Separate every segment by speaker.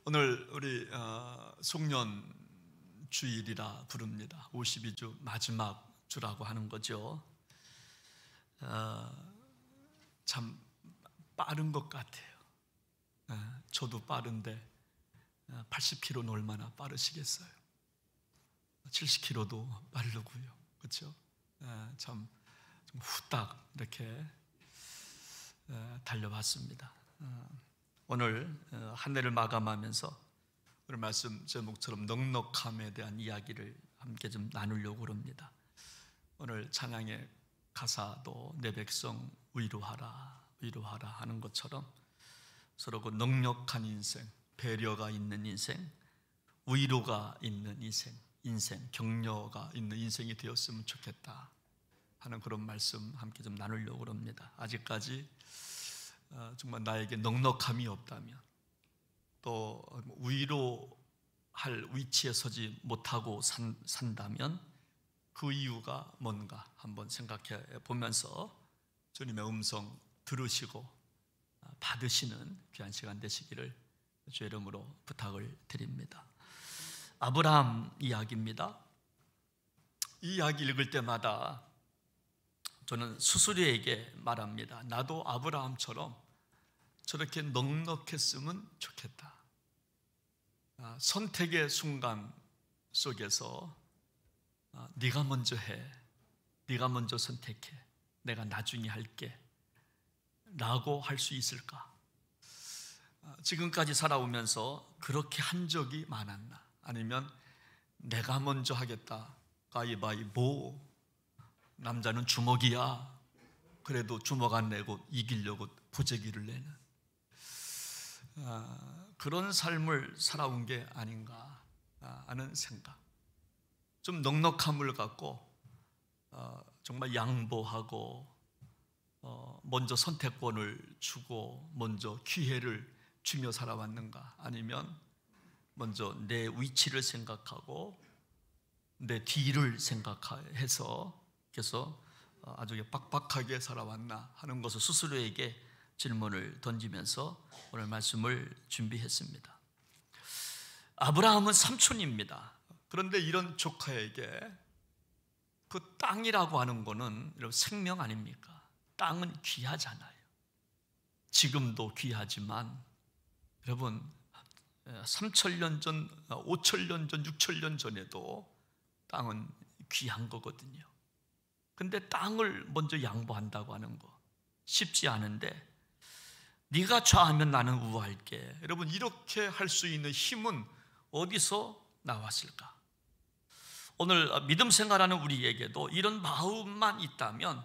Speaker 1: 오늘 우리 송년 주일이라 부릅니다. 52주 마지막 주라고 하는 거죠. 참 빠른 것 같아요. 저도 빠른데 80km는 얼마나 빠르시겠어요? 70km도 빠르고요. 그렇죠? 참 좀 후딱 이렇게 달려봤습니다. 오늘 한 해를 마감하면서 오늘 말씀 제목처럼 넉넉함에 대한 이야기를 함께 좀 나누려고 합니다. 오늘 찬양의 가사도 내 백성 위로하라 위로하라 하는 것처럼 서로 그 넉넉한 인생, 배려가 있는 인생, 위로가 있는 인생, 격려가 있는 인생이 되었으면 좋겠다 하는 그런 말씀 함께 좀 나누려고 합니다. 아직까지 정말 나에게 넉넉함이 없다면, 또 위로할 위치에 서지 못하고 산다면 그 이유가 뭔가 한번 생각해 보면서 주님의 음성 들으시고 받으시는 귀한 시간 되시기를 주의 이름으로 부탁을 드립니다. 아브라함 이야기입니다. 이 이야기 읽을 때마다 저는 스스로에게 말합니다. 나도 아브라함처럼 저렇게 넉넉했으면 좋겠다. 선택의 순간 속에서 네가 먼저 해, 네가 먼저 선택해, 내가 나중에 할게 라고 할 수 있을까? 지금까지 살아오면서 그렇게 한 적이 많았나? 아니면 내가 먼저 하겠다, 가위바위보, 남자는 주먹이야, 그래도 주먹 안 내고 이기려고 보재기를 내는 그런 삶을 살아온 게 아닌가 하는 생각. 좀 넉넉함을 갖고 정말 양보하고 먼저 선택권을 주고 먼저 기회를 주며 살아왔는가? 아니면 먼저 내 위치를 생각하고 내 뒤를 생각해서 그래서 아주 빡빡하게 살아왔나 하는 것을 스스로에게 질문을 던지면서 오늘 말씀을 준비했습니다. 아브라함은 삼촌입니다. 그런데 이런 조카에게 그 땅이라고 하는 거는 생명 아닙니까? 땅은 귀하잖아요. 지금도 귀하지만 여러분 3,000년 전, 5,000년 전, 6,000년 전에도 땅은 귀한 거거든요. 근데 땅을 먼저 양보한다고 하는 거 쉽지 않은데, 네가 좌하면 나는 우할게. 여러분, 이렇게 할 수 있는 힘은 어디서 나왔을까? 오늘 믿음 생활하는 우리에게도 이런 마음만 있다면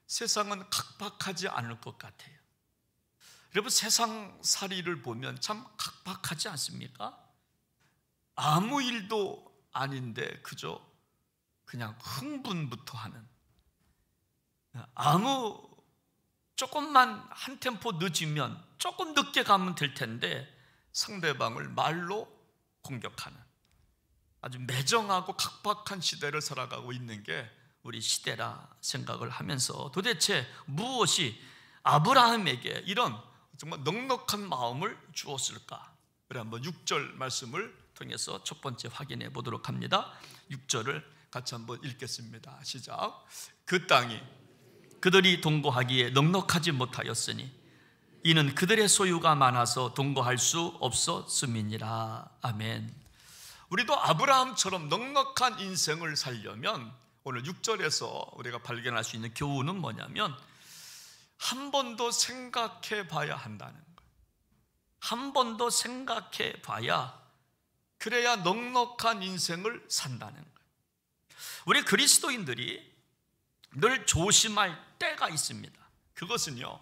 Speaker 1: 세상은 각박하지 않을 것 같아요. 여러분, 세상살이를 보면 참 각박하지 않습니까? 아무 일도 아닌데 그저 그냥 흥분부터 하는, 조금만 한 템포 늦으면, 조금 늦게 가면 될 텐데 상대방을 말로 공격하는 아주 매정하고 각박한 시대를 살아가고 있는 게 우리 시대라 생각을 하면서 도대체 무엇이 아브라함에게 이런 정말 넉넉한 마음을 주었을까? 그래, 한번 6절 말씀을 통해서 첫 번째 확인해 보도록 합니다. 6절을 같이 한번 읽겠습니다. 시작. 그 땅이 그들이 동거하기에 넉넉하지 못하였으니 이는 그들의 소유가 많아서 동거할 수 없었음이니라. 아멘. 우리도 아브라함처럼 넉넉한 인생을 살려면 오늘 6절에서 우리가 발견할 수 있는 교훈은 뭐냐면, 한 번 더 생각해 봐야 한다는 거예요. 한 번 더 생각해 봐야, 그래야 넉넉한 인생을 산다는 거예요. 우리 그리스도인들이 늘 조심할 때가 있습니다. 그것은요,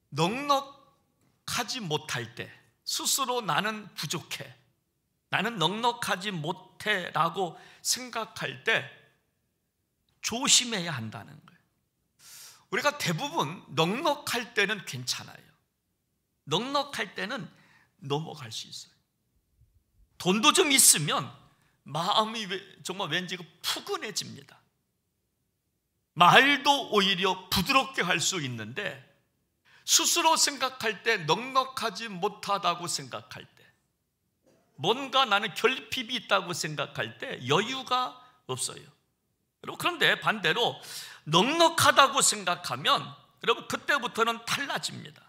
Speaker 1: 넉넉하지 못할 때, 스스로 나는 부족해, 나는 넉넉하지 못해 라고 생각할 때 조심해야 한다는 거예요. 우리가 대부분 넉넉할 때는 괜찮아요. 넉넉할 때는 넘어갈 수 있어요. 돈도 좀 있으면 마음이 정말 왠지 푸근해집니다. 말도 오히려 부드럽게 할 수 있는데, 스스로 생각할 때 넉넉하지 못하다고 생각할 때, 뭔가 나는 결핍이 있다고 생각할 때 여유가 없어요. 여러분, 그런데 반대로 넉넉하다고 생각하면 여러분 그때부터는 달라집니다.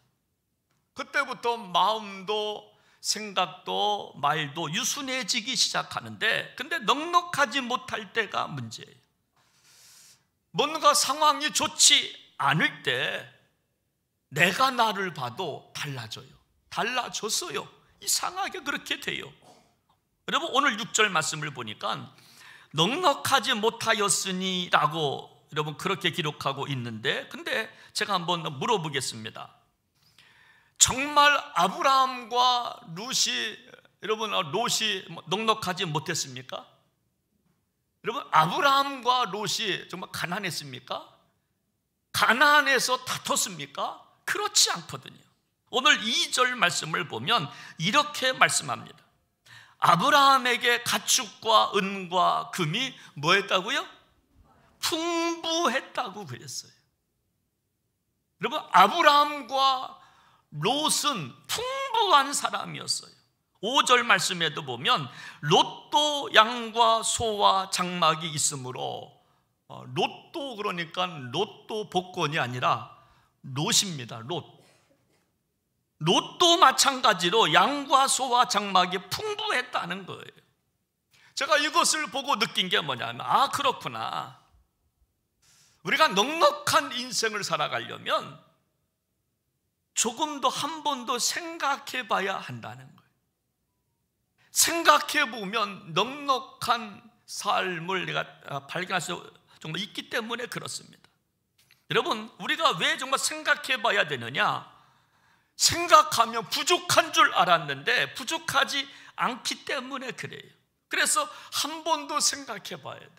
Speaker 1: 그때부터 마음도 생각도 말도 유순해지기 시작하는데, 근데 넉넉하지 못할 때가 문제예요. 뭔가 상황이 좋지 않을 때 내가 나를 봐도 달라져요. 달라졌어요. 이상하게 그렇게 돼요. 여러분, 오늘 6절 말씀을 보니까 넉넉하지 못하였으니 라고 여러분 그렇게 기록하고 있는데, 근데 제가 한번 물어보겠습니다. 정말 아브라함과 롯이 넉넉하지 못했습니까? 여러분, 아브라함과 롯이 정말 가난했습니까? 가난해서 다퉜습니까? 그렇지 않거든요. 오늘 2절 말씀을 보면 이렇게 말씀합니다. 아브라함에게 가축과 은과 금이 뭐 했다고요? 풍부했다고 그랬어요. 여러분, 아브라함과 롯은 풍부한 사람이었어요. 5절 말씀에도 보면 롯도 양과 소와 장막이 있으므로, 롯도 그러니까 롯도 복권이 아니라 롯입니다. 롯도 마찬가지로 양과 소와 장막이 풍부했다는 거예요. 제가 이것을 보고 느낀 게 뭐냐면, 그렇구나, 우리가 넉넉한 인생을 살아가려면 조금 더 한 번 더 생각해 봐야 한다는 거예요. 생각해 보면 넉넉한 삶을 내가 발견할 수 정말 있기 때문에 그렇습니다. 여러분, 우리가 왜 정말 생각해 봐야 되느냐? 생각하면 부족한 줄 알았는데 부족하지 않기 때문에 그래요. 그래서 한 번 더 생각해 봐야 돼요.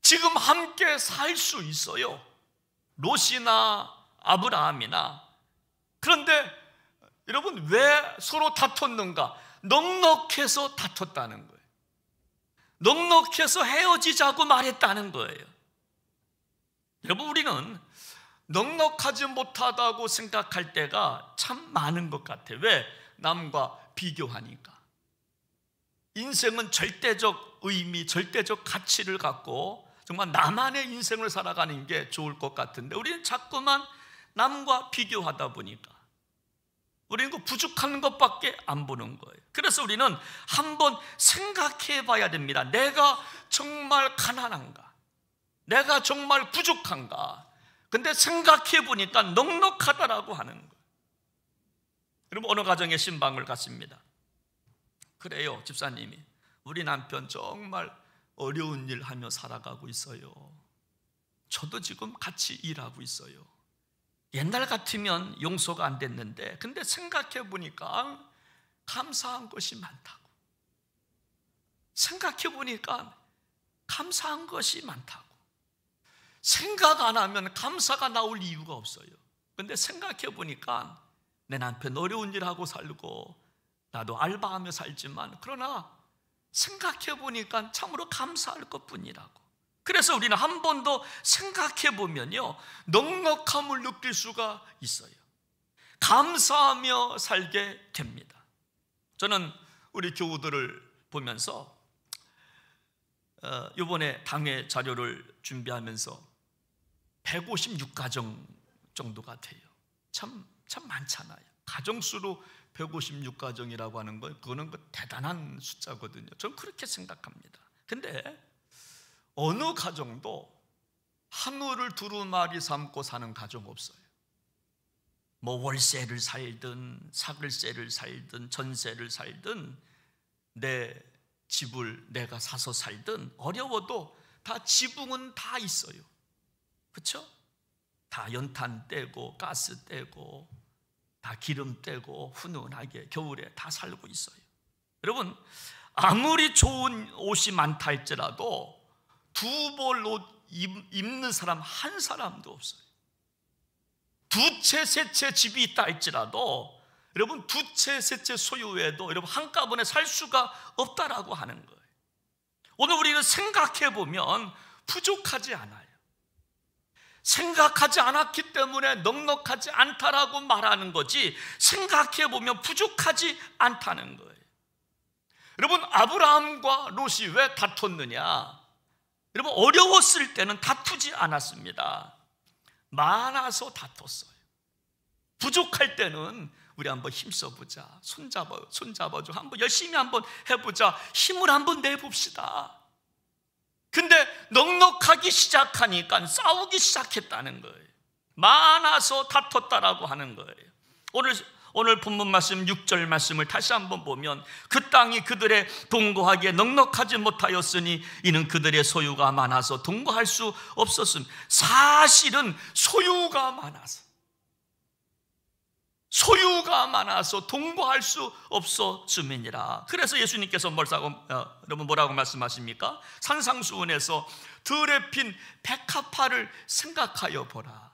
Speaker 1: 지금 함께 살 수 있어요. 롯이나 아브라함이나. 그런데 여러분, 왜 서로 다퉜는가? 넉넉해서 다퉜다는 거예요. 넉넉해서 헤어지자고 말했다는 거예요. 여러분, 우리는 넉넉하지 못하다고 생각할 때가 참 많은 것 같아요. 왜? 남과 비교하니까. 인생은 절대적 의미, 절대적 가치를 갖고 정말 나만의 인생을 살아가는 게 좋을 것 같은데, 우리는 자꾸만 남과 비교하다 보니까 우리는 그 부족한 것밖에 안 보는 거예요. 그래서 우리는 한번 생각해 봐야 됩니다. 내가 정말 가난한가? 내가 정말 부족한가? 근데 생각해 보니까 넉넉하다라고 하는 거예요. 여러분, 어느 가정에 신방을 갔습니다. 그래요, 집사님이 우리 남편 정말 어려운 일 하며 살아가고 있어요. 저도 지금 같이 일하고 있어요. 옛날 같으면 용서가 안 됐는데, 근데 생각해 보니까 감사한 것이 많다고. 생각해 보니까 감사한 것이 많다고. 생각 안 하면 감사가 나올 이유가 없어요. 근데 생각해 보니까 내 남편 어려운 일 하고 살고 나도 알바하며 살지만, 그러나 생각해 보니까 참으로 감사할 것뿐이라고. 그래서 우리는 한 번 더 생각해 보면요, 넉넉함을 느낄 수가 있어요. 감사하며 살게 됩니다. 저는 우리 교우들을 보면서 이번에 당회 자료를 준비하면서 156가정 정도가 돼요. 참 많잖아요. 가정수로 156가정이라고 하는 건 그거는 대단한 숫자거든요. 저는 그렇게 생각합니다. 근데 어느 가정도 하늘을 두루마리 삼고 사는 가정 없어요. 뭐 월세를 살든 사글세를 살든 전세를 살든 내 집을 내가 사서 살든 어려워도 다 지붕은 다 있어요. 그렇죠? 다 연탄 떼고 가스 떼고 다 기름 떼고 훈훈하게 겨울에 다 살고 있어요. 여러분, 아무리 좋은 옷이 많다 할지라도 두 벌 옷 입는 사람 한 사람도 없어요. 두 채, 세 채 집이 있다 할지라도 여러분, 두 채, 세 채 소유해도 여러분 한꺼번에 살 수가 없다라고 하는 거예요. 오늘 우리는 생각해 보면 부족하지 않아요. 생각하지 않았기 때문에 넉넉하지 않다라고 말하는 거지, 생각해 보면 부족하지 않다는 거예요. 여러분, 아브라함과 롯이 왜 다퉜느냐? 여러분, 어려웠을 때는 다투지 않았습니다. 많아서 다퉜어요. 부족할 때는 우리 한번 힘써보자, 손잡아줘, 한번 열심히 한번 해보자, 힘을 한번 내봅시다. 근데 넉넉하기 시작하니까 싸우기 시작했다는 거예요. 많아서 다퉜다라고 하는 거예요. 오늘 본문 말씀 6절 말씀을 다시 한번 보면, 그 땅이 그들의 동거하기에 넉넉하지 못하였으니 이는 그들의 소유가 많아서 동거할 수 없었음. 사실은 소유가 많아서 동거할 수 없었음이니라. 그래서 예수님께서 여러분 뭐라고 말씀하십니까? 산상수훈에서 들에 핀 백합화를 생각하여 보라.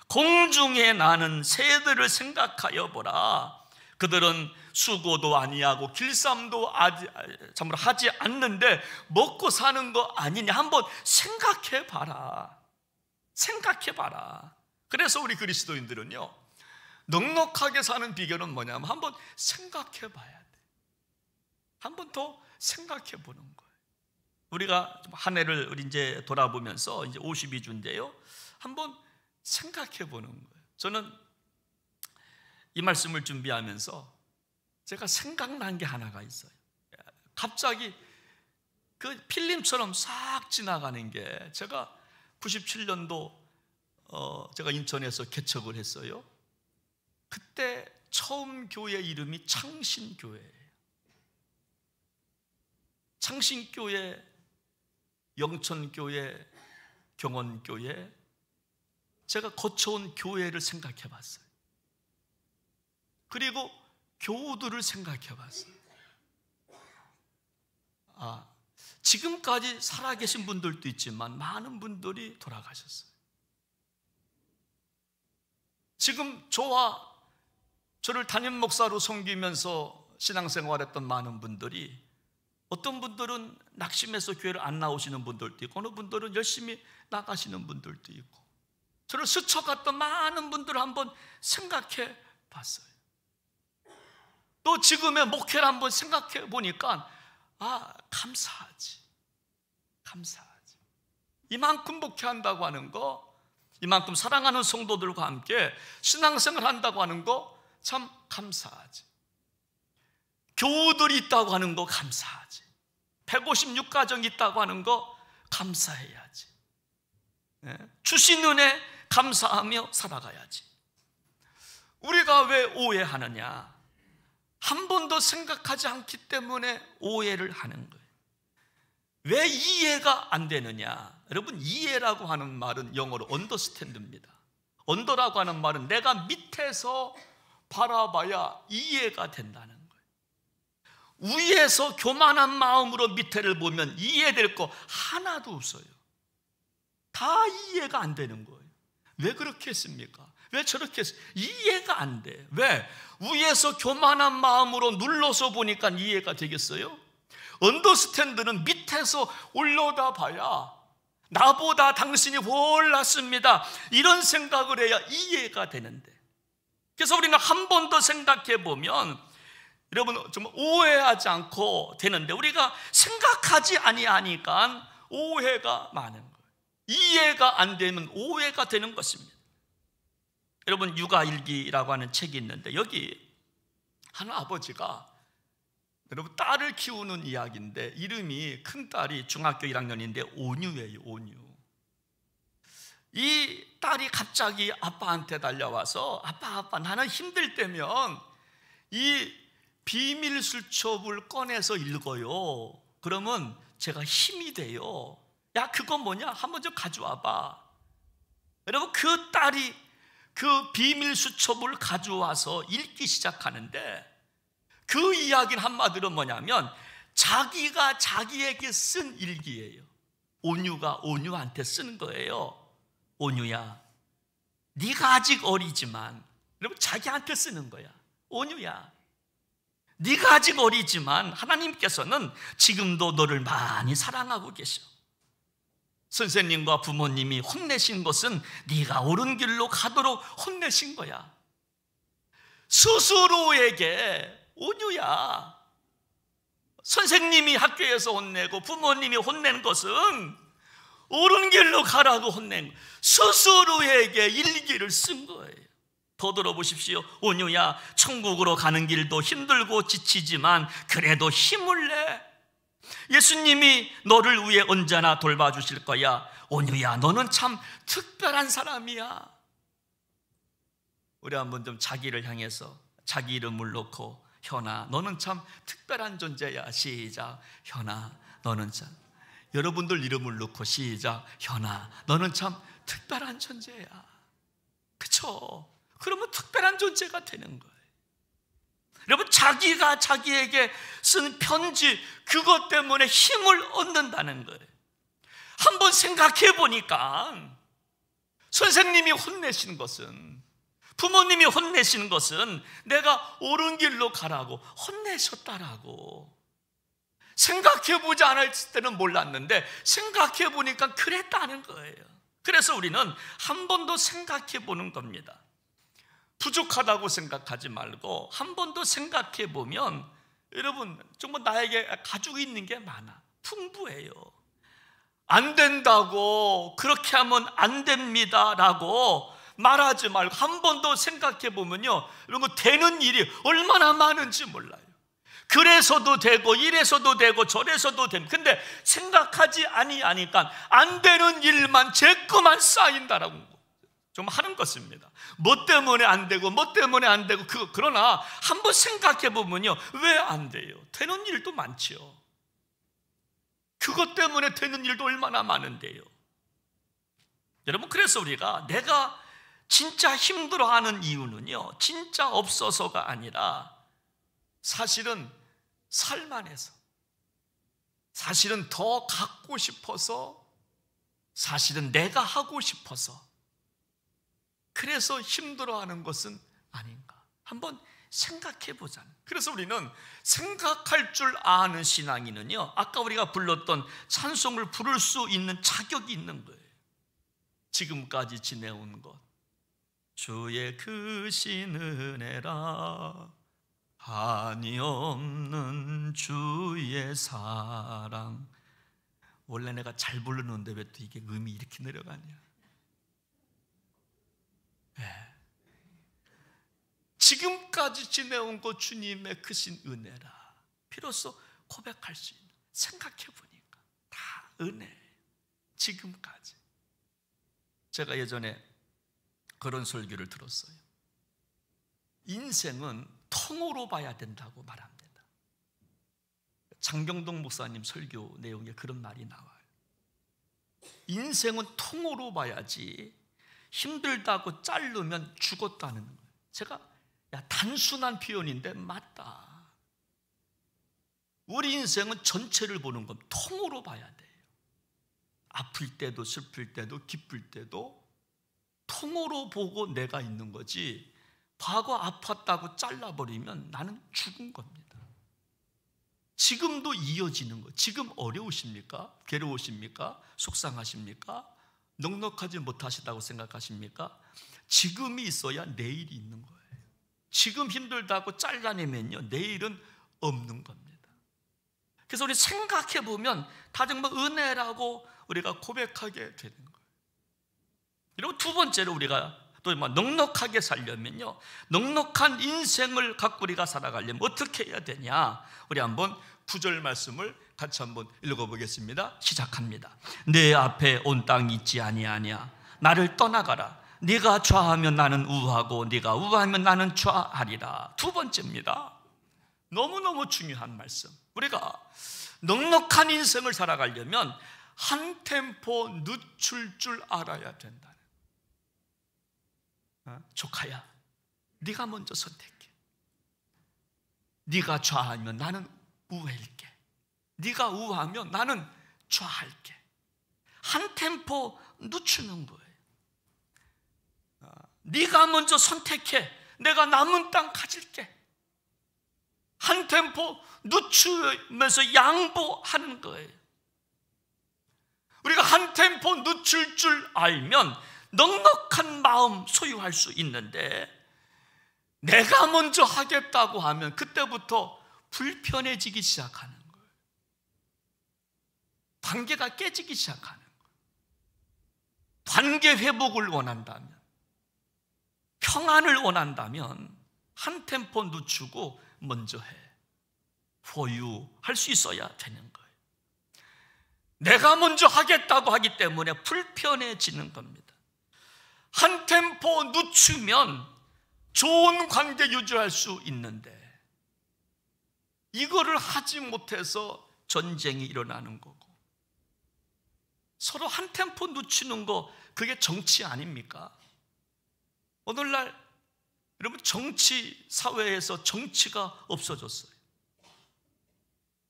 Speaker 1: 공중에 나는 새들을 생각하여 보라. 그들은 수고도 아니하고 길쌈도 참으로 하지 않는데 먹고 사는 거 아니냐? 한번 생각해 봐라. 그래서 우리 그리스도인들은요, 넉넉하게 사는 비결은 뭐냐면 한번 생각해 봐야 돼. 한 번 더 생각해 보는 거예요. 우리가 한 해를 이제 돌아보면서 이제 52주인데요, 한번 생각해 보는 거예요. 저는 이 말씀을 준비하면서 제가 생각난 게 하나가 있어요. 갑자기 그 필름처럼 싹 지나가는 게, 제가 97년도 제가 인천에서 개척을 했어요. 그때 처음 교회 이름이 창신교회예요. 창신교회, 영천교회, 경원교회, 제가 거쳐온 교회를 생각해 봤어요. 그리고 교우들을 생각해 봤어요. 지금까지 살아계신 분들도 있지만 많은 분들이 돌아가셨어요. 지금 저를 담임 목사로 섬기면서 신앙생활했던 많은 분들이, 어떤 분들은 낙심해서 교회를 안 나오시는 분들도 있고, 어느 분들은 열심히 나가시는 분들도 있고, 저를 스쳐갔던 많은 분들을 한번 생각해 봤어요. 또 지금의 목회를 한번 생각해 보니까 감사하지. 이만큼 목회한다고 하는 거, 이만큼 사랑하는 성도들과 함께 신앙생활 한다고 하는 거 참 감사하지. 교우들이 있다고 하는 거 감사하지. 156가정이 있다고 하는 거 감사해야지. 주신 은혜 감사하며 살아가야지. 우리가 왜 오해하느냐? 한 번도 생각하지 않기 때문에 오해를 하는 거예요. 왜 이해가 안 되느냐? 여러분, 이해라고 하는 말은 영어로 understand입니다. 언더라고 하는 말은 내가 밑에서 바라봐야 이해가 된다는 거예요. 위에서 교만한 마음으로 밑에를 보면 이해될 거 하나도 없어요. 다 이해가 안 되는 거예요. 왜 그렇게 했습니까? 왜 저렇게 했어요? 이해가 안 돼. 왜? 위에서 교만한 마음으로 눌러서 보니까 이해가 되겠어요? 언더스탠드는 밑에서 올려다 봐야 나보다 당신이 훨 낫습니다, 이런 생각을 해야 이해가 되는데, 그래서 우리는 한 번 더 생각해 보면 여러분 정말 오해하지 않고 되는데, 우리가 생각하지 아니하니까 오해가 많은 거예요. 이해가 안 되면 오해가 되는 것입니다. 여러분, 육아일기라고 하는 책이 있는데, 여기 한 아버지가 여러분 딸을 키우는 이야기인데, 이름이, 큰딸이 중학교 1학년인데 온유예요. 온유. 이 딸이 갑자기 아빠한테 달려와서, 아빠 나는 힘들 때면 이 비밀수첩을 꺼내서 읽어요. 그러면 제가 힘이 돼요. 야, 그건 뭐냐? 한번 좀 가져와봐. 여러분, 그 딸이 그 비밀수첩을 가져와서 읽기 시작하는데, 그 이야기는 한마디로 뭐냐면 자기가 자기에게 쓴 일기예요. 온유가 온유한테 쓰는 거예요. 온유야, 네가 아직 어리지만, 여러분 자기한테 쓰는 거야. 온유야, 네가 아직 어리지만 하나님께서는 지금도 너를 많이 사랑하고 계셔. 선생님과 부모님이 혼내신 것은 네가 옳은 길로 가도록 혼내신 거야. 스스로에게 온유야, 선생님이 학교에서 혼내고 부모님이 혼낸 것은 옳은 길로 가라고 혼낸 거예요. 스스로에게 일기를 쓴 거예요. 더 들어보십시오. 온유야, 천국으로 가는 길도 힘들고 지치지만 그래도 힘을 내. 예수님이 너를 위해 언제나 돌봐주실 거야. 온유야, 너는 참 특별한 사람이야. 우리 한번 좀 자기를 향해서 자기 이름을 놓고, 현아, 너는 참 특별한 존재야. 시작. 현아, 너는 참. 여러분들 이름을 놓고 시작. 현아, 너는 참 특별한 존재야. 그쵸? 그러면 특별한 존재가 되는 거예요. 여러분, 자기가 자기에게 쓴 편지, 그것 때문에 힘을 얻는다는 거예요. 한번 생각해 보니까 선생님이 혼내신 것은, 부모님이 혼내시는 것은 내가 옳은 길로 가라고 혼내셨다라고. 생각해 보지 않았을 때는 몰랐는데 생각해 보니까 그랬다는 거예요. 그래서 우리는 한 번 더 생각해 보는 겁니다. 부족하다고 생각하지 말고 한 번 더 생각해 보면, 여러분, 정말 나에게 가지고 있는 게 많아. 풍부해요. 안 된다고, 그렇게 하면 안 됩니다라고 말하지 말고 한 번 더 생각해 보면요, 이런 거 되는 일이 얼마나 많은지 몰라요. 그래서도 되고 이래서도 되고 저래서도 됩니다. 근데 생각하지 아니하니까 안 되는 일만 제거만 쌓인다라고 좀 하는 것입니다. 뭐 때문에 안 되고 뭐 때문에 안 되고, 그러나 한번 생각해 보면요, 왜 안 돼요? 되는 일도 많지요. 그것 때문에 되는 일도 얼마나 많은데요. 여러분, 그래서 우리가 내가 진짜 힘들어하는 이유는요, 진짜 없어서가 아니라 사실은 살만해서, 사실은 더 갖고 싶어서, 사실은 내가 하고 싶어서, 그래서 힘들어하는 것은 아닌가 한번 생각해 보자는. 그래서 우리는 생각할 줄 아는 신앙인은요, 아까 우리가 불렀던 찬송을 부를 수 있는 자격이 있는 거예요. 지금까지 지내온 것, 주의 크신 은혜라, 한이 없는 주의 사랑. 원래 내가 잘 부르는데 왜 또 이게 음이 이렇게 내려가냐. 네. 지금까지 지내온 것 주님의 크신 은혜라. 비로소 고백할 수 있는, 생각해 보니까 다 은혜예요. 지금까지. 제가 예전에 그런 설교를 들었어요. 인생은 통으로 봐야 된다고 말합니다. 장경동 목사님 설교 내용에 그런 말이 나와요. 인생은 통으로 봐야지 힘들다고 자르면 죽었다는 거예요. 제가 단순한 표현인데 맞다. 우리 인생은 전체를 보는 건 통으로 봐야 돼요. 아플 때도 슬플 때도 기쁠 때도 통으로 보고 내가 있는 거지, 과거 아팠다고 잘라버리면 나는 죽은 겁니다. 지금도 이어지는 거. 지금 어려우십니까? 괴로우십니까? 속상하십니까? 넉넉하지 못하시다고 생각하십니까? 지금이 있어야 내일이 있는 거예요. 지금 힘들다고 잘라내면요, 내일은 없는 겁니다. 그래서 우리 생각해 보면 다 정말 은혜라고 우리가 고백하게 되는 거예요. 그리고 두 번째로 우리가 또 넉넉하게 살려면요, 넉넉한 인생을 갖고 우리가 살아가려면 어떻게 해야 되냐? 우리 한번 9절 말씀을 같이 한번 읽어보겠습니다. 시작합니다. 내 앞에 온 땅 있지 아니하냐? 나를 떠나가라. 네가 좌하면 나는 우하고 네가 우하면 나는 좌하리라. 두 번째입니다. 너무너무 중요한 말씀. 우리가 넉넉한 인생을 살아가려면 한 템포 늦출 줄 알아야 된다. 조카야, 네가 먼저 선택해. 네가 좌하면 나는 우할게. 네가 우하면 나는 좌할게. 한 템포 늦추는 거예요. 네가 먼저 선택해. 내가 남은 땅 가질게. 한 템포 늦추면서 양보하는 거예요. 우리가 한 템포 늦출 줄 알면 넉넉한 마음 소유할 수 있는데, 내가 먼저 하겠다고 하면 그때부터 불편해지기 시작하는 거예요. 관계가 깨지기 시작하는 거예요. 관계 회복을 원한다면, 평안을 원한다면 한 템포 늦추고 먼저 해. For you 할 수 있어야 되는 거예요. 내가 먼저 하겠다고 하기 때문에 불편해지는 겁니다. 한 템포 늦추면 좋은 관계 유지할 수 있는데 이거를 하지 못해서 전쟁이 일어나는 거고, 서로 한 템포 늦추는 거, 그게 정치 아닙니까? 오늘날 여러분, 정치, 사회에서 정치가 없어졌어요.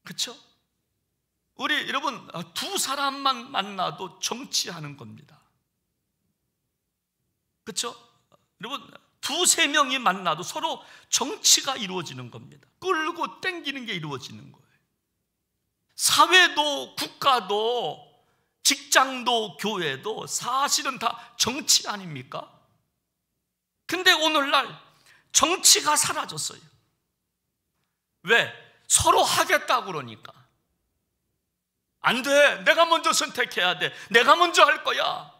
Speaker 1: 그렇죠? 우리 여러분, 두 사람만 만나도 정치하는 겁니다. 그렇죠? 여러분, 두세 명이 만나도 서로 정치가 이루어지는 겁니다. 끌고 땡기는 게 이루어지는 거예요. 사회도 국가도 직장도 교회도 사실은 다 정치 아닙니까? 근데 오늘날 정치가 사라졌어요. 왜? 서로 하겠다고 그러니까. 안 돼, 내가 먼저 선택해야 돼, 내가 먼저 할 거야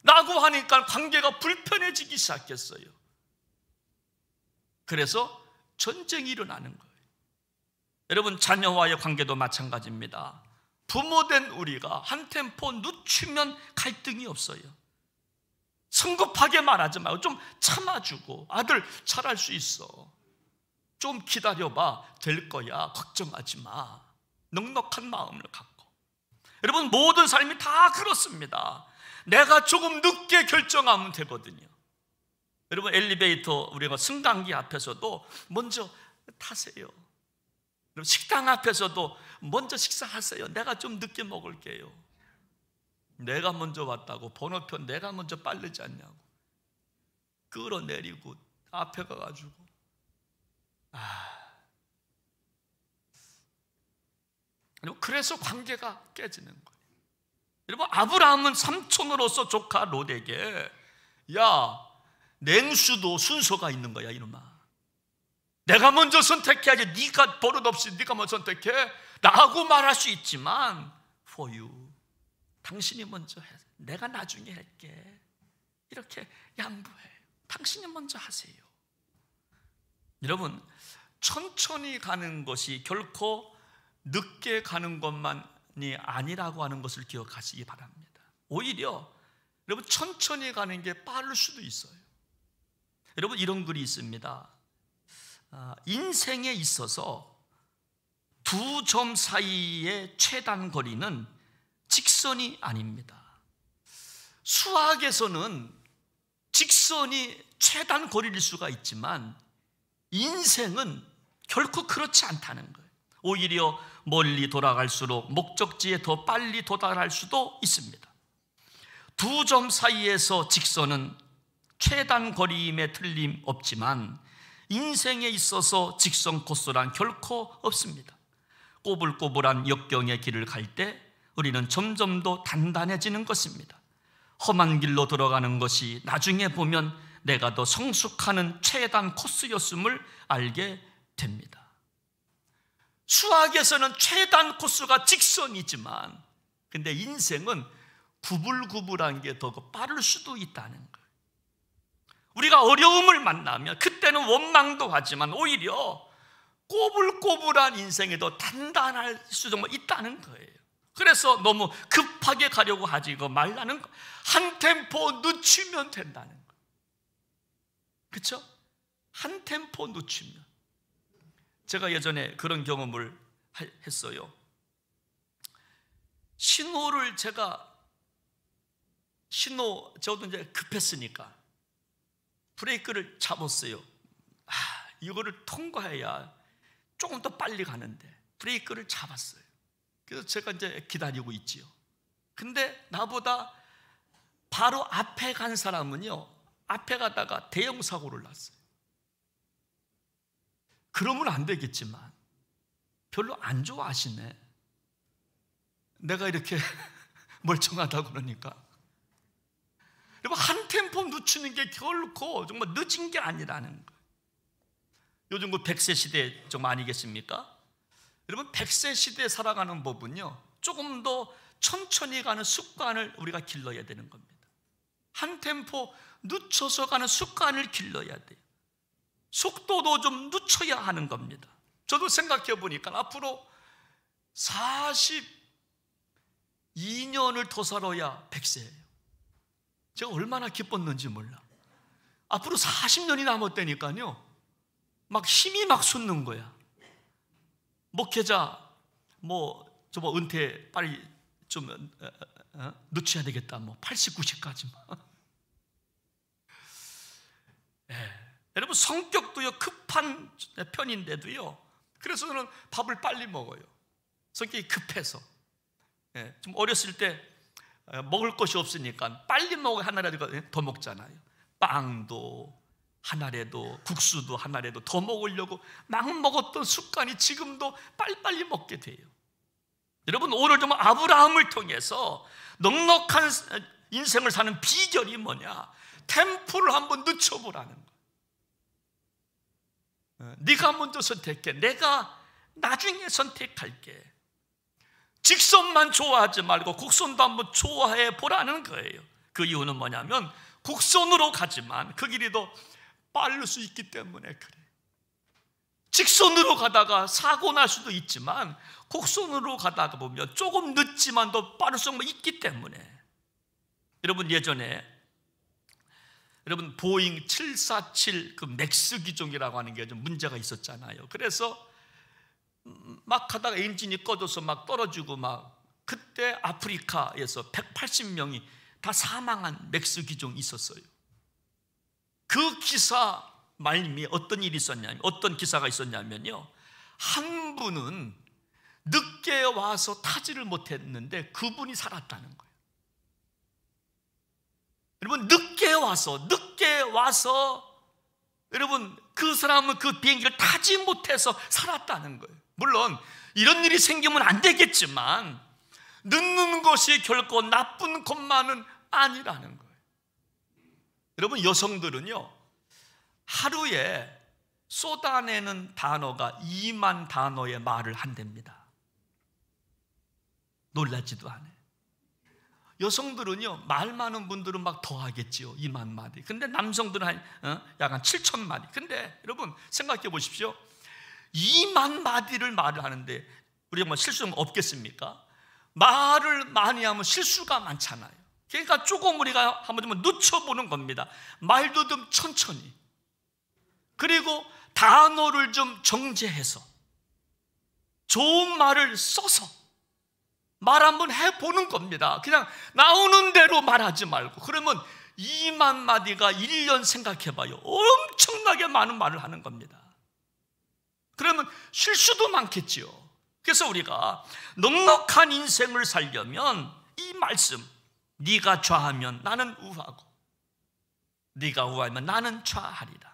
Speaker 1: 라고 하니까 관계가 불편해지기 시작했어요. 그래서 전쟁이 일어나는 거예요. 여러분, 자녀와의 관계도 마찬가지입니다. 부모된 우리가 한 템포 늦추면 갈등이 없어요. 성급하게 말하지 말고 좀 참아주고, 아들 잘할 수 있어, 좀 기다려봐, 될 거야, 걱정하지 마, 넉넉한 마음을 갖고. 여러분, 모든 삶이 다 그렇습니다. 내가 조금 늦게 결정하면 되거든요. 여러분, 엘리베이터, 우리가 승강기 앞에서도 먼저 타세요. 식당 앞에서도 먼저 식사하세요. 내가 좀 늦게 먹을게요. 내가 먼저 왔다고 번호표 내가 먼저 빠르지 않냐고 끌어내리고 앞에 가가지고 그래서 관계가 깨지는 거예요. 여러분, 아브라함은 삼촌으로서 조카 롯에게, 야, 냉수도 순서가 있는 거야 이놈아, 내가 먼저 선택해야지, 네가 버릇없이 네가 먼저 선택해 라고 말할 수 있지만, for you, 당신이 먼저 해, 내가 나중에 할게, 이렇게 양보해, 당신이 먼저 하세요. 여러분, 천천히 가는 것이 결코 늦게 가는 것만이 아니라고 하는 것을 기억하시기 바랍니다. 오히려 여러분, 천천히 가는 게 빠를 수도 있어요. 여러분, 이런 글이 있습니다. 인생에 있어서 두 점 사이의 최단 거리는 직선이 아닙니다. 수학에서는 직선이 최단 거리일 수가 있지만 인생은 결코 그렇지 않다는 거예요. 오히려 멀리 돌아갈수록 목적지에 더 빨리 도달할 수도 있습니다. 두 점 사이에서 직선은 최단 거리임에 틀림없지만 인생에 있어서 직선 코스란 결코 없습니다. 꼬불꼬불한 역경의 길을 갈 때 우리는 점점 더 단단해지는 것입니다. 험한 길로 들어가는 것이 나중에 보면 내가 더 성숙하는 최단 코스였음을 알게 됩니다. 수학에서는 최단 코스가 직선이지만 근데 인생은 구불구불한 게 더 빠를 수도 있다는 거예요. 우리가 어려움을 만나면 그때는 원망도 하지만 오히려 꼬불꼬불한 인생에 더 단단할 수도 있다는 거예요. 그래서 너무 급하게 가려고 하지 말라는 거, 한 템포 늦추면 된다는 거. 그렇죠? 한 템포 늦추면. 제가 예전에 그런 경험을 했어요. 저도 이제 급했으니까 브레이크를 잡았어요. 이거를 통과해야 조금 더 빨리 가는데 브레이크를 잡았어요. 그래서 제가 이제 기다리고 있지요. 근데 나보다 바로 앞에 간 사람은요, 앞에 가다가 대형 사고를 났어요. 그러면 안 되겠지만 별로 안 좋아하시네. 내가 이렇게 멀쩡하다고 그러니까. 여러분, 한 템포 늦추는 게 결코 정말 늦은 게 아니라는 거예요. 요즘 그 100세 시대 좀 아니겠습니까? 여러분, 100세 시대에 살아가는 법은요, 조금 더 천천히 가는 습관을 우리가 길러야 되는 겁니다. 한 템포 늦춰서 가는 습관을 길러야 돼요. 속도도 좀 늦춰야 하는 겁니다. 저도 생각해 보니까 앞으로 42년을 더 살아야 100세예요. 제가 얼마나 기뻤는지 몰라. 앞으로 40년이 남았다니까요. 막 힘이 막 솟는 거야. 목회자 은퇴 빨리 좀 늦춰야 되겠다. 80, 90까지만. 여러분, 성격도요 급한 편인데도요, 그래서 저는 밥을 빨리 먹어요. 성격이 급해서. 좀 어렸을 때 먹을 것이 없으니까 빨리 먹어야 하나라도 더 먹잖아요. 빵도 하나라도, 국수도 하나라도 더 먹으려고 막 먹었던 습관이 지금도 빨리빨리 먹게 돼요. 여러분, 오늘 좀 아브라함을 통해서 넉넉한 인생을 사는 비결이 뭐냐? 템포를 한번 늦춰보라는 거예요. 네가 먼저 선택해. 내가 나중에 선택할게. 직선만 좋아하지 말고 곡선도 한번 좋아해 보라는 거예요. 그 이유는 뭐냐면 곡선으로 가지만 그 길이 더 빠를 수 있기 때문에 그래. 직선으로 가다가 사고 날 수도 있지만 곡선으로 가다가 보면 조금 늦지만 더 빠를 수가 있기 때문에. 여러분, 예전에 보잉 747 그 맥스 기종이라고 하는 게 좀 문제가 있었잖아요. 그래서 막 하다가 엔진이 꺼져서 막 떨어지고 막, 그때 아프리카에서 180명이 다 사망한 맥스 기종이 있었어요. 그 기사 말미에 어떤 일이 있었냐면, 어떤 기사가 있었냐면요, 한 분은 늦게 와서 타지를 못했는데 그분이 살았다는 거예요. 여러분, 늦게 와서 여러분, 그 사람은 그 비행기를 타지 못해서 살았다는 거예요. 물론 이런 일이 생기면 안 되겠지만 늦는 것이 결코 나쁜 것만은 아니라는 거예요. 여러분, 여성들은요 하루에 쏟아내는 단어가 2만 단어의 말을 한답니다. 놀라지도 않아요. 여성들은요, 말 많은 분들은 막 더 하겠지요. 2만 마디. 근데 남성들은 약간 7천 마디. 근데 여러분, 생각해 보십시오. 2만 마디를 말을 하는데 우리가 뭐 실수는 없겠습니까? 말을 많이 하면 실수가 많잖아요. 그러니까 조금 우리가 한번 좀 늦춰보는 겁니다. 말도 좀 천천히, 그리고 단어를 좀 정제해서 좋은 말을 써서 말 한번 해보는 겁니다. 그냥 나오는 대로 말하지 말고. 그러면 2만 마디가 1년 생각해봐요. 엄청나게 많은 말을 하는 겁니다. 그러면 실수도 많겠지요. 그래서 우리가 넉넉한 인생을 살려면 이 말씀, 네가 좌하면 나는 우하고 네가 우하면 나는 좌하리라.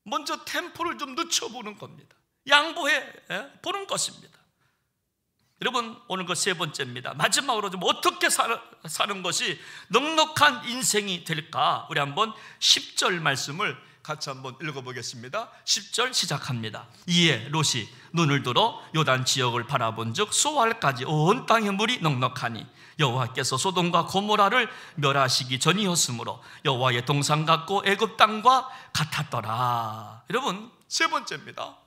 Speaker 1: 먼저 템포를 좀 늦춰보는 겁니다. 양보해 보는 것입니다. 여러분, 오늘 그 세 번째입니다. 마지막으로 좀 어떻게 사는 것이 넉넉한 인생이 될까? 우리 한번 10절 말씀을 같이 한번 읽어보겠습니다. 10절 시작합니다. 이에 롯이 눈을 들어 요단 지역을 바라본즉 소알까지 온 땅의 물이 넉넉하니 여호와께서 소돔과 고모라를 멸하시기 전이었으므로 여호와의 동산 같고 애굽 땅과 같았더라. 여러분, 세 번째입니다.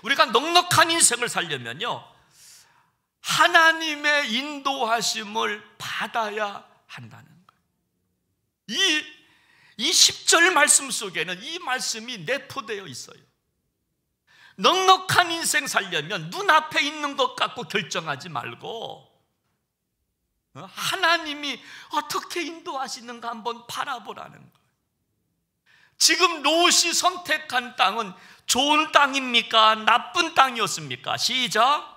Speaker 1: 우리가 넉넉한 인생을 살려면요, 하나님의 인도하심을 받아야 한다는 거예요. 이 10절 말씀 속에는 이 말씀이 내포되어 있어요. 넉넉한 인생 살려면 눈앞에 있는 것 갖고 결정하지 말고 하나님이 어떻게 인도하시는가 한번 바라보라는 거예요. 지금 롯이 선택한 땅은 좋은 땅입니까? 나쁜 땅이었습니까? 시작.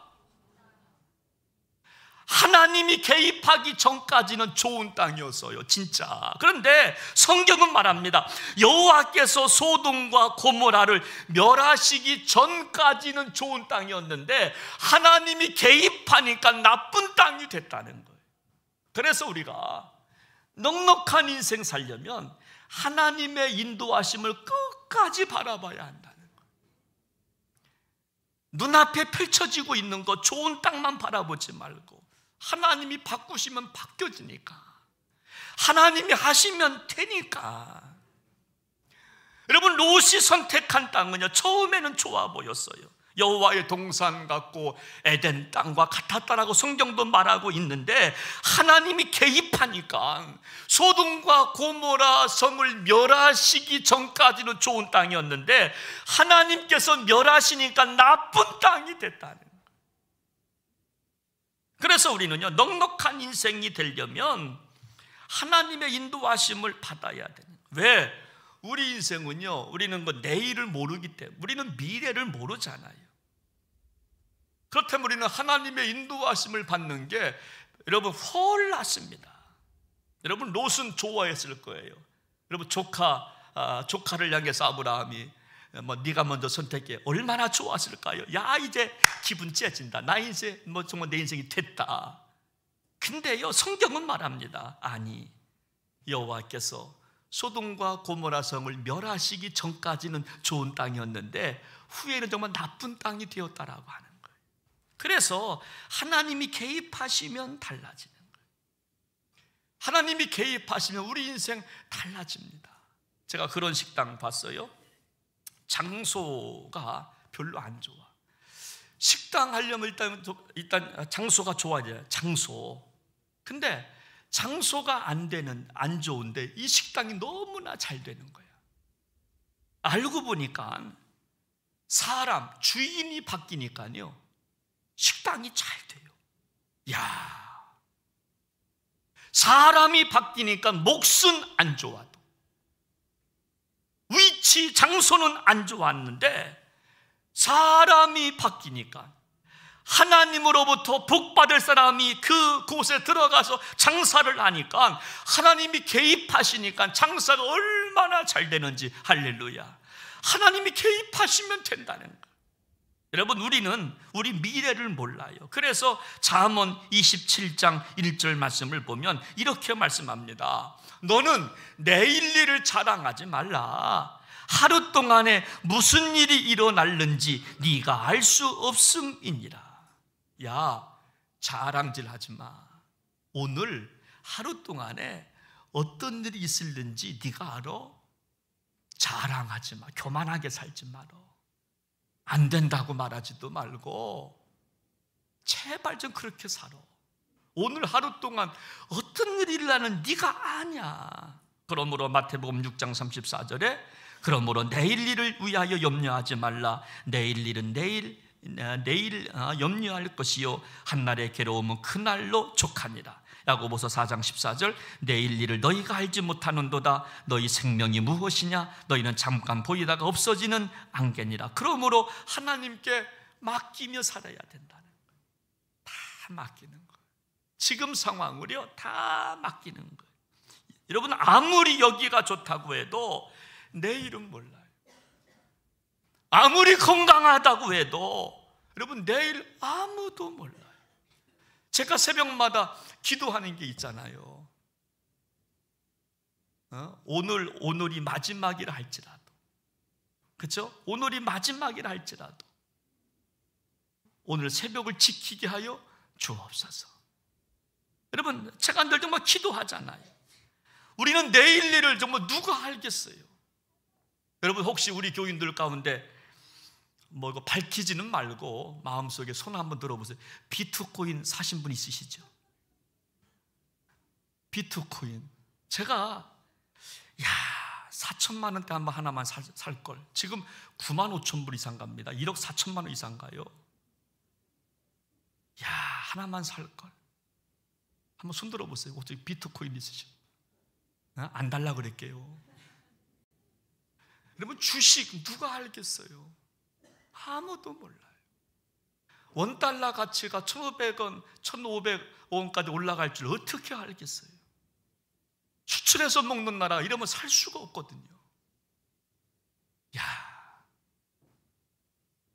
Speaker 1: 하나님이 개입하기 전까지는 좋은 땅이었어요, 진짜. 그런데 성경은 말합니다. 여호와께서 소돔과 고모라를 멸하시기 전까지는 좋은 땅이었는데 하나님이 개입하니까 나쁜 땅이 됐다는 거예요. 그래서 우리가 넉넉한 인생 살려면 하나님의 인도하심을 끝까지 바라봐야 한다는 거예요. 눈앞에 펼쳐지고 있는 거 좋은 땅만 바라보지 말고 하나님이 바꾸시면 바뀌어지니까, 하나님이 하시면 되니까. 여러분, 롯이 선택한 땅은요, 처음에는 좋아 보였어요. 여호와의 동산 같고 에덴 땅과 같았다라고 성경도 말하고 있는데, 하나님이 개입하니까 소돔과 고모라 성을 멸하시기 전까지는 좋은 땅이었는데, 하나님께서 멸하시니까 나쁜 땅이 됐다는 거예요. 그래서 우리는요, 넉넉한 인생이 되려면 하나님의 인도하심을 받아야 되는 거예요. 왜? 우리 인생은요, 우리는 내일을 모르기 때문에, 우리는 미래를 모르잖아요. 그렇다면 우리는 하나님의 인도하심을 받는 게 여러분 훨 낫습니다. 여러분, 롯은 좋아했을 거예요. 여러분, 조카를 향해서 아브라함이 네가 먼저 선택해. 얼마나 좋았을까요? 야, 이제 기분 째진다. 나 이제 정말 내 인생이 됐다. 근데요, 성경은 말합니다. 아니, 여호와께서 소돔과 고모라 성을 멸하시기 전까지는 좋은 땅이었는데 후에는 정말 나쁜 땅이 되었다라고 하는 거예요. 그래서 하나님이 개입하시면 달라지는 거예요. 하나님이 개입하시면 우리 인생 달라집니다. 제가 그런 식당 봤어요. 장소가 별로 안 좋아. 식당 하려면 일단 장소가 좋아야 돼요. 장소. 근데 장소가 안 좋은데 이 식당이 너무나 잘 되는 거야. 알고 보니까 주인이 바뀌니까요, 식당이 잘 돼요. 야, 사람이 바뀌니까 몫은 안 좋아도, 위치, 장소는 안 좋았는데 사람이 바뀌니까 하나님으로부터 복받을 사람이 그곳에 들어가서 장사를 하니까 하나님이 개입하시니까 장사가 얼마나 잘 되는지. 할렐루야. 하나님이 개입하시면 된다는 거예요. 여러분, 우리는 우리 미래를 몰라요. 그래서 잠언 27장 1절 말씀을 보면 이렇게 말씀합니다. 너는 내일 일을 자랑하지 말라. 하루 동안에 무슨 일이 일어날는지 네가 알 수 없음이니라. 야, 자랑질 하지 마. 오늘 하루 동안에 어떤 일이 있을는지 네가 알아? 자랑하지 마. 교만하게 살지 마라. 안 된다고 말하지도 말고 제발 좀 그렇게 살아. 오늘 하루 동안 어떤 일이 일어나는 네가 아냐. 그러므로 마태복음 6장 34절에 그러므로 내일 일을 위하여 염려하지 말라. 내일 일은 내일 염려할 것이요 한날의 괴로움은 그날로 족하니라. 야고보서 4장 14절 내일 일을 너희가 알지 못하는도다. 너희 생명이 무엇이냐. 너희는 잠깐 보이다가 없어지는 안개니라. 그러므로 하나님께 맡기며 살아야 된다는 거예요. 다 맡기는 거예요. 지금 상황을요 다 맡기는 거예요. 여러분, 아무리 여기가 좋다고 해도 내일은 몰라요. 아무리 건강하다고 해도 여러분 내일 아무도 몰라요. 제가 새벽마다 기도하는 게 있잖아요. 오늘이 마지막이라 할지라도, 그렇죠? 오늘이 마지막이라 할지라도 오늘 새벽을 지키게 하여 주옵소서. 여러분, 제가 늘 정말 기도하잖아요. 우리는 내일 일을 정말 누가 알겠어요? 여러분, 혹시 우리 교인들 가운데 이거 밝히지는 말고 마음속에 손 한번 들어보세요. 비트코인 사신 분 있으시죠? 비트코인. 제가 4천만 원대 하나만 살걸. 지금 9만 5천 불 이상 갑니다. 1억 4천만 원 이상 가요. 하나만 살걸. 한번 손 들어보세요. 혹시 비트코인 있으시죠? 안 달라 그랬게요. 여러분, 주식 누가 알겠어요? 아무도 몰라요. 원달러 가치가 1,500원, 1,500원까지 올라갈 줄 어떻게 알겠어요? 수출해서 먹는 나라 이러면 살 수가 없거든요.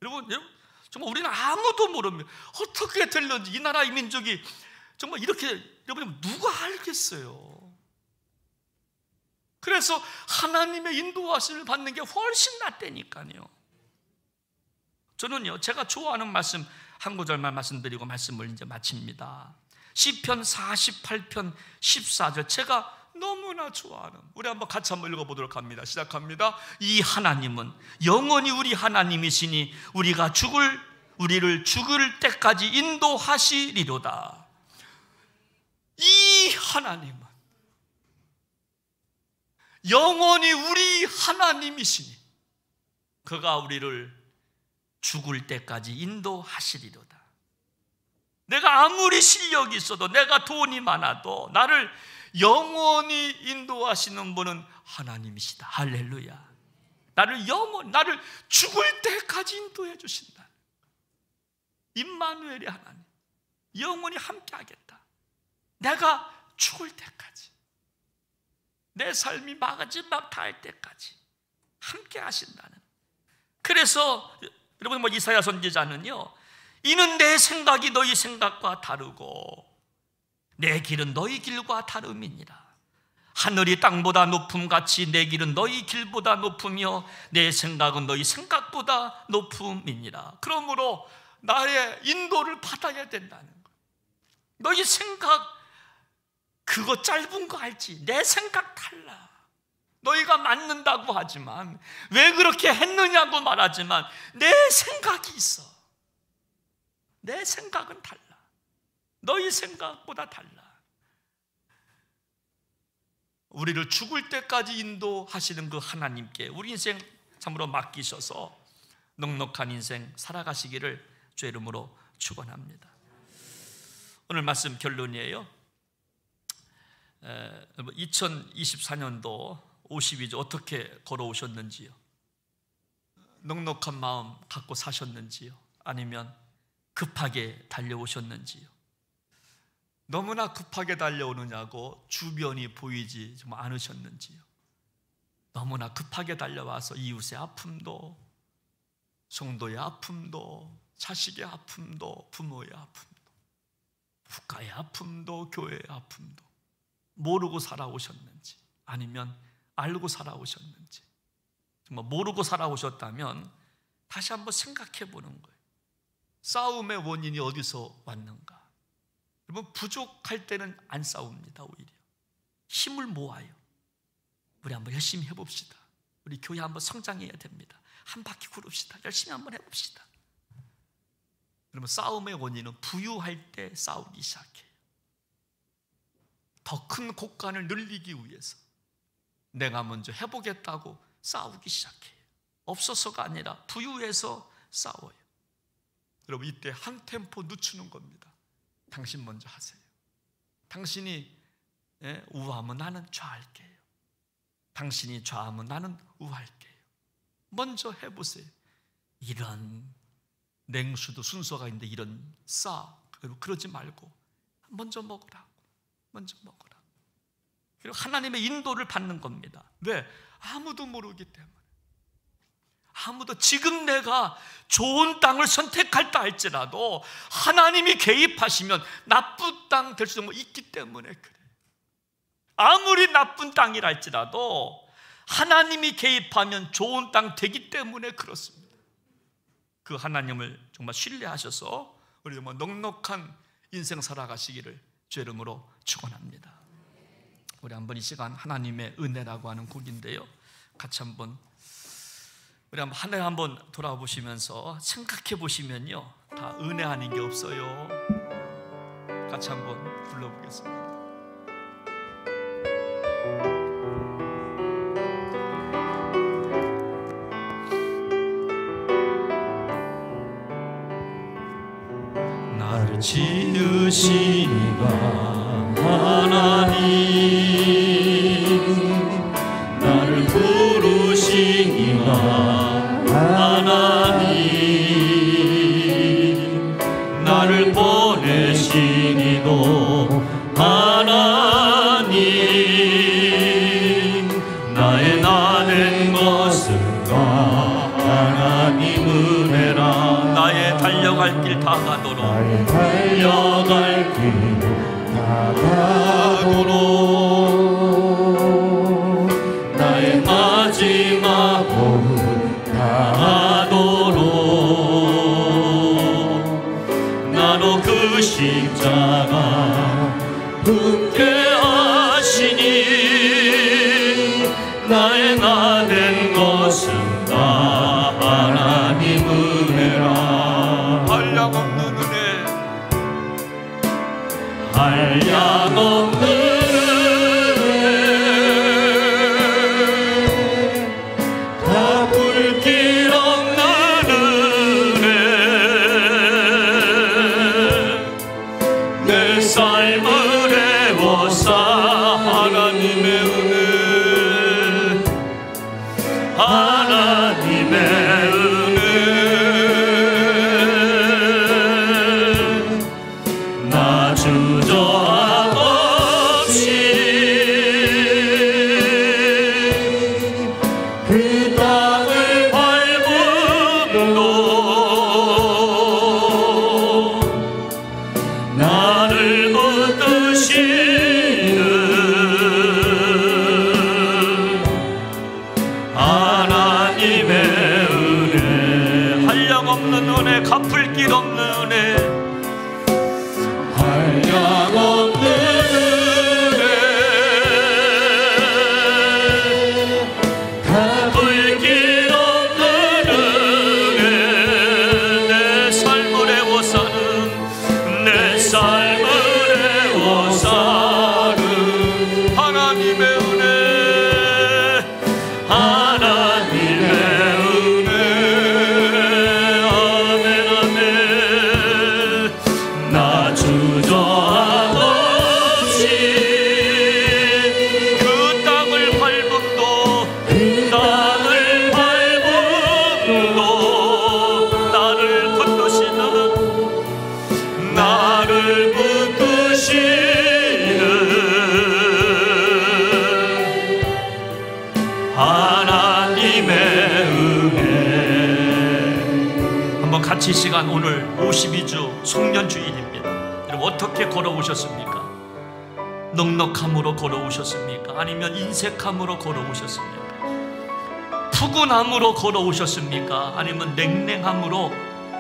Speaker 1: 여러분, 정말 우리는 아무도 모릅니다. 어떻게 될는지, 이 나라 이 민족이 정말 이렇게, 여러분, 누가 알겠어요? 그래서 하나님의 인도하심을 받는 게 훨씬 낫다니까요. 저는요, 제가 좋아하는 말씀 한 구절만 말씀드리고 말씀을 이제 마칩니다. 시편 48편 14절, 제가 너무나 좋아하는, 우리 한번 같이 한번 읽어보도록 합니다. 시작합니다. 이 하나님은 영원히 우리 하나님이시니 우리를 죽을 때까지 인도하시리로다. 이 하나님은 영원히 우리 하나님이시니 그가 우리를 죽을 때까지 인도하시리로다. 내가 아무리 실력이 있어도, 내가 돈이 많아도 나를 영원히 인도하시는 분은 하나님이시다. 할렐루야. 나를 죽을 때까지 인도해 주신다. 임마누엘의 하나님, 영원히 함께 하겠다. 내가 죽을 때까지, 내 삶이 마지막 닿을 때까지 함께 하신다는. 그래서 여러분, 이사야 선지자는요, 이는 내 생각이 너희 생각과 다르고 내 길은 너희 길과 다름이니라. 하늘이 땅보다 높음같이 내 길은 너희 길보다 높으며 내 생각은 너희 생각보다 높음이니라. 그러므로 나의 인도를 받아야 된다는 거예요. 너희 생각, 그거 짧은 거 알지? 내 생각 달라. 너희가 맞는다고 하지만, 왜 그렇게 했느냐고 말하지만 내 생각이 있어. 내 생각은 달라. 너희 생각보다 달라. 우리를 죽을 때까지 인도하시는 그 하나님께 우리 인생 참으로 맡기셔서 넉넉한 인생 살아가시기를 주의 이름으로 축원합니다. 오늘 말씀 결론이에요. 2024년도 52주 어떻게 걸어오셨는지요? 넉넉한 마음 갖고 사셨는지요? 아니면 급하게 달려오셨는지요? 너무나 급하게 달려오느냐고 주변이 보이지 좀 않으셨는지요? 너무나 급하게 달려와서 이웃의 아픔도, 성도의 아픔도, 자식의 아픔도, 부모의 아픔도, 국가의 아픔도, 교회의 아픔도 모르고 살아오셨는지, 아니면 알고 살아오셨는지. 정말 모르고 살아오셨다면 다시 한번 생각해 보는 거예요. 싸움의 원인이 어디서 왔는가? 여러분, 부족할 때는 안 싸웁니다. 오히려 힘을 모아요. 우리 한번 열심히 해봅시다. 우리 교회 한번 성장해야 됩니다. 한 바퀴 구릅시다. 열심히 한번 해봅시다. 여러분, 싸움의 원인은 부유할 때 싸우기 시작해요. 더 큰 곳간을 늘리기 위해서 내가 먼저 해보겠다고 싸우기 시작해요. 없어서가 아니라 부유해서 싸워요. 여러분, 이때 한 템포 늦추는 겁니다. 당신 먼저 하세요. 당신이 우하면 나는 좌할게요. 당신이 좌하면 나는 우할게요. 먼저 해보세요. 이런 냉수도 순서가 있는데 이런 그러지 말고 먼저 먹으라고. 먼저 먹으라고. 그리고 하나님의 인도를 받는 겁니다. 왜? 아무도 모르기 때문에. 아무도, 지금 내가 좋은 땅을 선택할다 할지라도 하나님이 개입하시면 나쁜 땅 될 수도 있기 때문에 그래. 아무리 나쁜 땅이라 할지라도 하나님이 개입하면 좋은 땅 되기 때문에 그렇습니다. 그 하나님을 정말 신뢰하셔서 우리 정말 넉넉한 인생 살아가시기를 주의 이름으로 축원합니다. 우리 한번 이 시간 하나님의 은혜라고 하는 곡인데요, 같이 한번 우리 한 해 한번 돌아보시면서 생각해 보시면요, 다 은혜 아닌 게 없어요. 같이 한번 불러보겠습니다.
Speaker 2: 나를 지으신 이가 하나님, 나를 부르신 이가 하나님, 나를 보내신 이도 하나님, 나의 나된 것은 다 하나님 은혜라.
Speaker 1: 나의 달려갈 길 다 가도록,
Speaker 2: 나의 달려갈 길 다 가도록, 나의 마지막 호흡 다하도록 십자가 붙게 하시니 나의 나 된 것은 다 하나님 은혜라.
Speaker 1: 한량없는 은혜,
Speaker 2: 한량없는
Speaker 1: 갚을 길 없는 은혜,
Speaker 2: 한량없는 은혜, 갚을 길 없는 은혜.
Speaker 1: 내 삶을 애워사는, 내 삶을 애워사는 하나님의 은혜, 하나님의 같이 시간. 오늘 52주 송년주일입니다. 여러분 어떻게 걸어오셨습니까? 넉넉함으로 걸어오셨습니까? 아니면 인색함으로 걸어오셨습니까? 푸근함으로 걸어오셨습니까? 아니면 냉랭함으로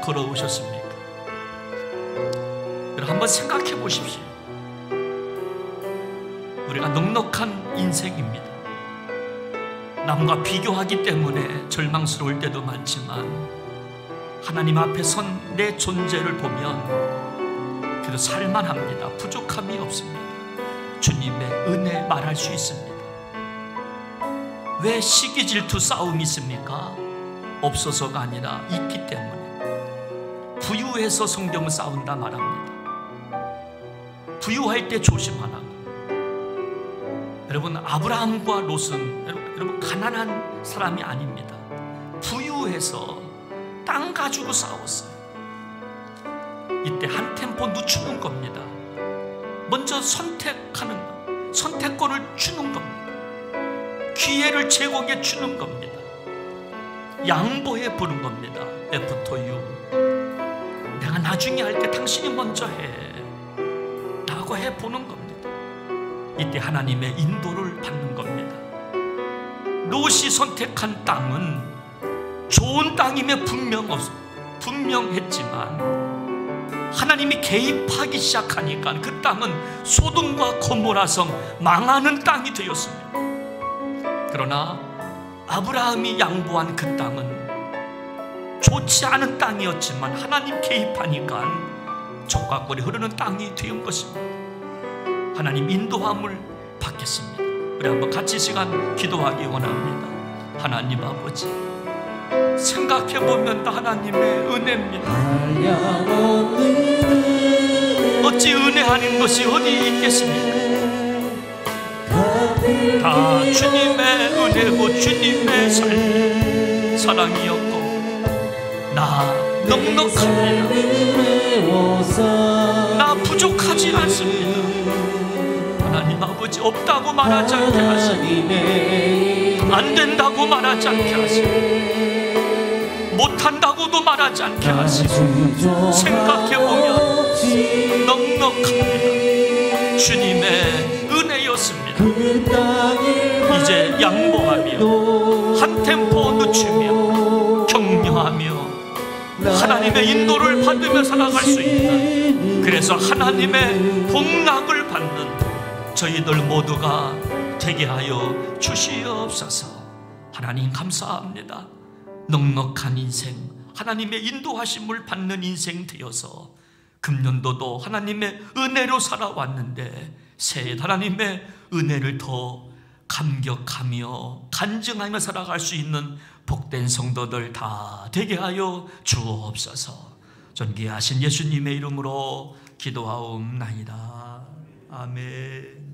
Speaker 1: 걸어오셨습니까? 여러분 한번 생각해 보십시오. 우리가 넉넉한 인생입니다. 남과 비교하기 때문에 절망스러울 때도 많지만 하나님 앞에 선 내 존재를 보면 그래도 살만합니다. 부족함이 없습니다. 주님의 은혜 말할 수 있습니다. 왜 시기 질투 싸움이 있습니까? 없어서가 아니라 있기 때문에. 부유해서 성경은 싸운다 말합니다. 부유할 때 조심하라고. 여러분 아브라함과 롯은 여러분 가난한 사람이 아닙니다. 부유해서 땅 가지고 싸웠어요. 이때 한 템포 늦추는 겁니다. 먼저 선택하는 것, 선택권을 주는 겁니다. 기회를 제공해 주는 겁니다. 양보해 보는 겁니다. After you. 내가 나중에 할 때 당신이 먼저 해 라고 해 보는 겁니다. 이때 하나님의 인도를 받는 겁니다. 롯이 선택한 땅은 좋은 땅임에 분명했지만 하나님이 개입하기 시작하니까 그 땅은 소돔과 고모라 성 망하는 땅이 되었습니다. 그러나 아브라함이 양보한 그 땅은 좋지 않은 땅이었지만 하나님 개입하니까 적과 꿀이 흐르는 땅이 되는 것입니다. 하나님 인도함을 받겠습니다. 우리 한번 같이 시간 기도하기 원합니다. 하나님 아버지, 생각해보면 다 하나님의 은혜입니다. 어찌 은혜 아닌 것이 어디 있겠습니까? 다 주님의 은혜고 주님의 삶, 사랑이었고 나 넉넉합니다. 나 부족하지 않습니다. 하나님 아버지 없다고 말하지 않게 하시고 안 된다고 말하지 않게 하시고 못한다고도 말하지 않게 하시고 생각해보면 넉넉합니다. 주님의 은혜였습니다. 이제 양보하며 한 템포 늦추며 격려하며 하나님의 인도를 받으며 살아갈 수 있는, 그래서 하나님의 복락을 받는 저희들 모두가 되게 하여 주시옵소서. 하나님 감사합니다. 넉넉한 인생, 하나님의 인도하심을 받는 인생 되어서 금년도도 하나님의 은혜로 살아왔는데 새해 하나님의 은혜를 더 감격하며 간증하며 살아갈 수 있는 복된 성도들 다 되게 하여 주옵소서. 존귀하신 예수님의 이름으로 기도하옵나이다. 아멘.